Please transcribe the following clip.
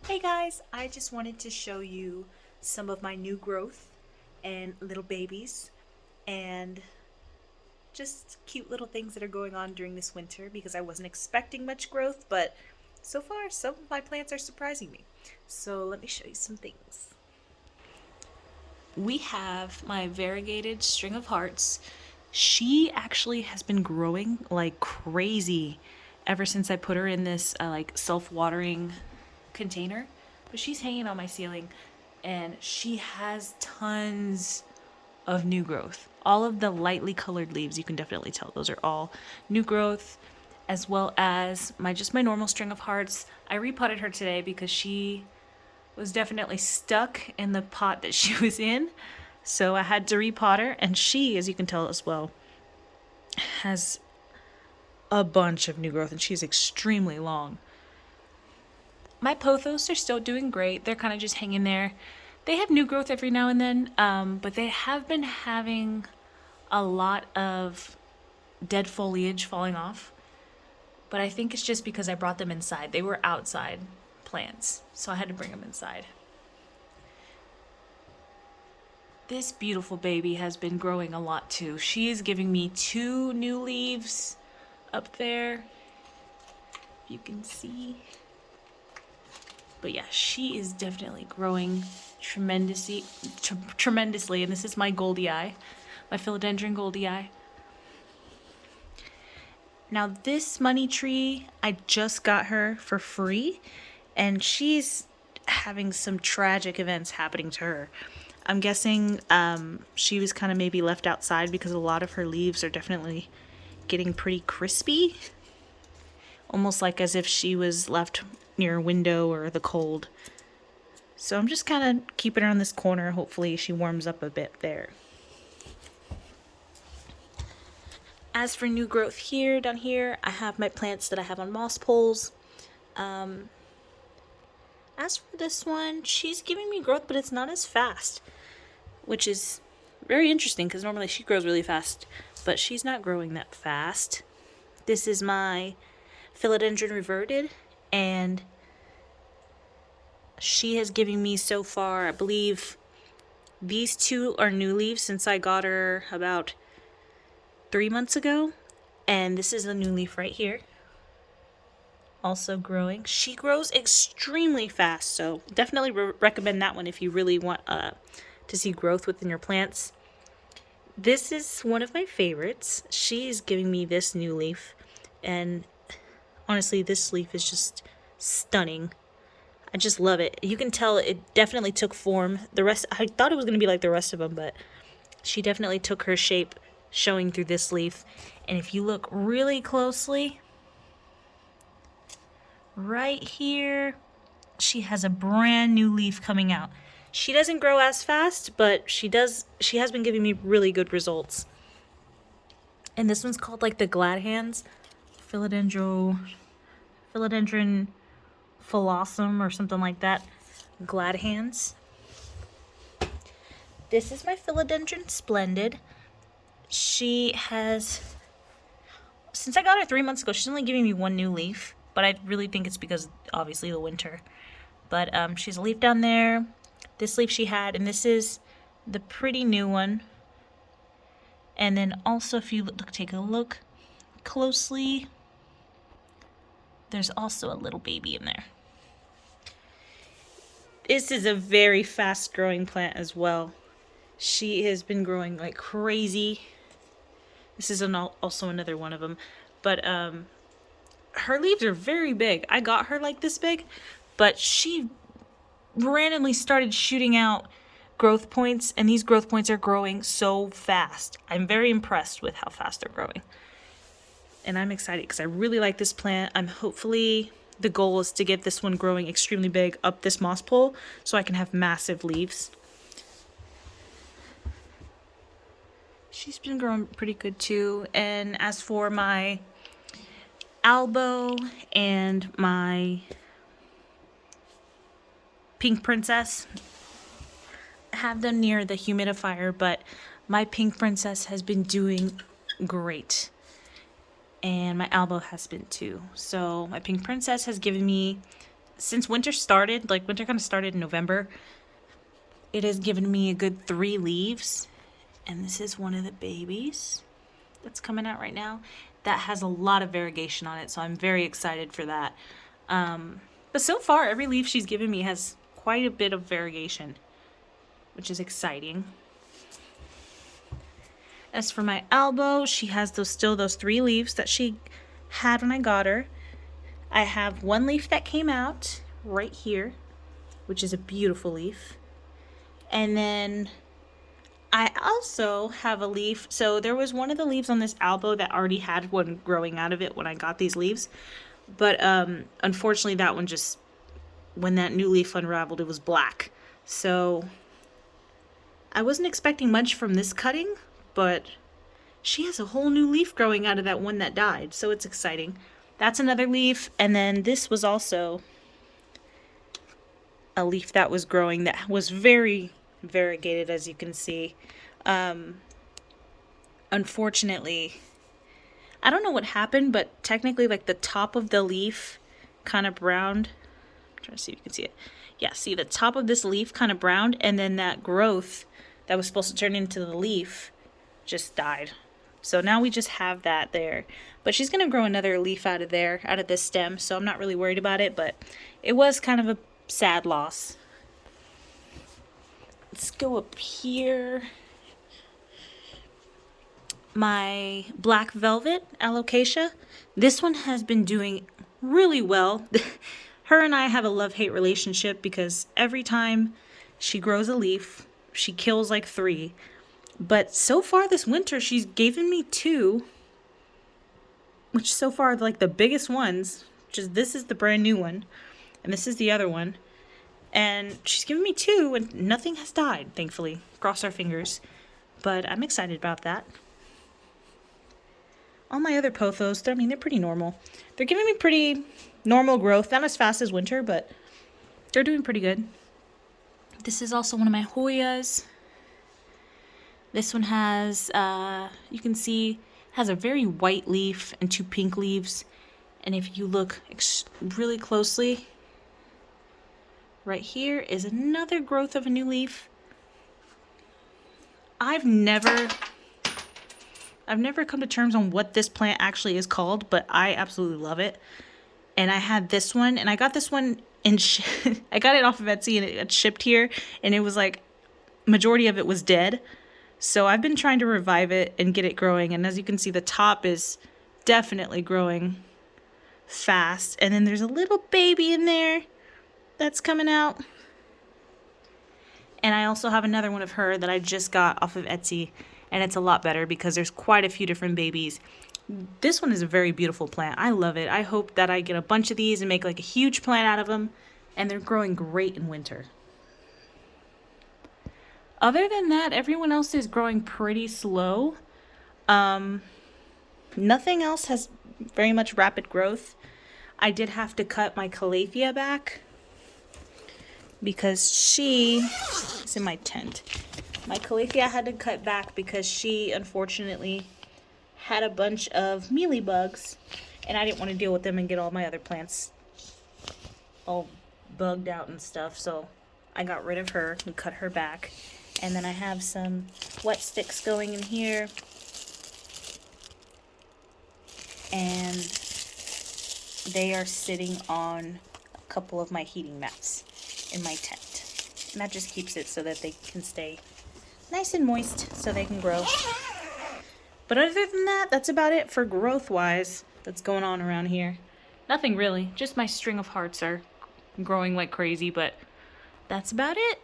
Hey guys, I just wanted to show you some of my new growth and little babies and just cute little things that are going on during this winter because I wasn't expecting much growth, but so far some of my plants are surprising me. So let me show you some things. We have my variegated string of hearts. She actually has been growing like crazy ever since I put her in this like self-watering container. But she's hanging on my ceiling and she has tons of new growth. All of the lightly colored leaves, you can definitely tell those are all new growth, as well as my normal string of hearts. I repotted her today because she was definitely stuck in the pot that she was in. So I had to repot her, and she, as you can tell as well, has a bunch of new growth and she's extremely long. My pothos are still doing great. They're kind of just hanging there. They have new growth every now and then, but they have been having a lot of dead foliage falling off. But I think it's just because I brought them inside. They were outside plants, so I had to bring them inside. This beautiful baby has been growing a lot too. She is giving me two new leaves up there, if you can see. But yeah, she is definitely growing tremendously. And this is my Goldie Eye, my Philodendron Goldie Eye. Now this money tree, I just got her for free, and she's having some tragic events happening to her. I'm guessing she was kind of maybe left outside because a lot of her leaves are definitely getting pretty crispy. Almost like as if she was left near a window or the cold. So I'm just kind of keeping her in this corner. Hopefully she warms up a bit there. As for new growth here, down here, I have my plants that I have on moss poles. As for this one, she's giving me growth, but it's not as fast, which is very interesting because normally she grows really fast, but she's not growing that fast. This is my Philodendron reverted, and she has given me so far, I believe these two are new leaves since I got her about 3 months ago, and this is a new leaf right here. Also growing. She grows extremely fast, so definitely recommend that one if you really want to see growth within your plants. This is one of my favorites. She is giving me this new leaf, and honestly, this leaf is just stunning. I just love it. You can tell it definitely took form. The rest, I thought it was going to be like the rest of them, but she definitely took her shape showing through this leaf. And if you look really closely, right here, she has a brand new leaf coming out. She doesn't grow as fast, but she has been giving me really good results. And this one's called like the glad hands, philodendron philosum or something like that. Glad hands. This is my Philodendron Splendid. She has, since I got her 3 months ago, she's only giving me one new leaf, but I really think it's because obviously the winter. But she's a leaf down there. This leaf she had, and this is the pretty new one. And then also, if you take a look closely, there's also a little baby in there. This is a very fast growing plant as well. She has been growing like crazy. This is also another one of them. But her leaves are very big. I got her like this big, but she randomly started shooting out growth points, and these growth points are growing so fast. I'm very impressed with how fast they're growing. And I'm excited because I really like this plant. The goal is to get this one growing extremely big up this moss pole so I can have massive leaves. She's been growing pretty good too. And as for my Albo and my Pink Princess, I have them near the humidifier, but my Pink Princess has been doing great. And my Albo has been too. So my Pink Princess has given me since winter started, like winter kind of started in November, it has given me a good 3 leaves. And this is one of the babies that's coming out right now. That has a lot of variegation on it, so I'm very excited for that. But so far, every leaf she's given me has quite a bit of variegation, which is exciting. As for my Albo, she has still those 3 leaves that she had when I got her. I have 1 leaf that came out right here, which is a beautiful leaf. And then I also have a leaf. So there was one of the leaves on this Albo that already had one growing out of it when I got these leaves. But unfortunately, that one just, when that new leaf unraveled, it was black. So I wasn't expecting much from this cutting, but she has a whole new leaf growing out of that one that died. So it's exciting. That's another leaf. And then this was also a leaf that was growing that was very variegated, as you can see. Unfortunately, I don't know what happened, but technically, like, the top of the leaf kind of browned. I'm trying to see if you can see it. Yeah, see, the top of this leaf kind of browned, and then that growth that was supposed to turn into the leaf just died. So now we just have that there. But she's going to grow another leaf out of there, out of this stem, so I'm not really worried about it, but it was kind of a sad loss. Let's go up here. My black velvet alocasia. This one has been doing really well. Her and I have a love-hate relationship because every time she grows a leaf, she kills like 3. But so far this winter, she's given me 2, which so far are like the biggest ones. This is the brand new one, and this is the other one. And she's given me 2, and nothing has died, thankfully. Cross our fingers. But I'm excited about that. All my other pothos, they're pretty normal. They're giving me pretty normal growth. Not as fast as winter, but they're doing pretty good. This is also one of my Hoyas. This one has, you can see, has a very white leaf and 2 pink leaves. And if you look really closely, right here is another growth of a new leaf. I've never come to terms on what this plant actually is called, but I absolutely love it. And I had this one, and I got this one I got it off of Etsy, and it got shipped here, and it was like, majority of it was dead. So I've been trying to revive it and get it growing, and as you can see, the top is definitely growing fast. And then there's a little baby in there that's coming out. And I also have another one of her that I just got off of Etsy, and it's a lot better because there's quite a few different babies. This one is a very beautiful plant. I love it. I hope that I get a bunch of these and make like a huge plant out of them, and they're growing great in winter. Other than that, everyone else is growing pretty slow. Nothing else has very much rapid growth. I did have to cut my Calathea back because it's in my tent. My Calathea I had to cut back because she unfortunately had a bunch of mealybugs, and I didn't want to deal with them and get all my other plants all bugged out and stuff, so I got rid of her and cut her back. And then I have some wet sticks going in here, and they are sitting on a couple of my heating mats in my tent, and that just keeps it so that they can stay nice and moist so they can grow. But other than that, that's about it for growth-wise that's going on around here. Nothing really. Just my string of hearts are growing like crazy, but that's about it.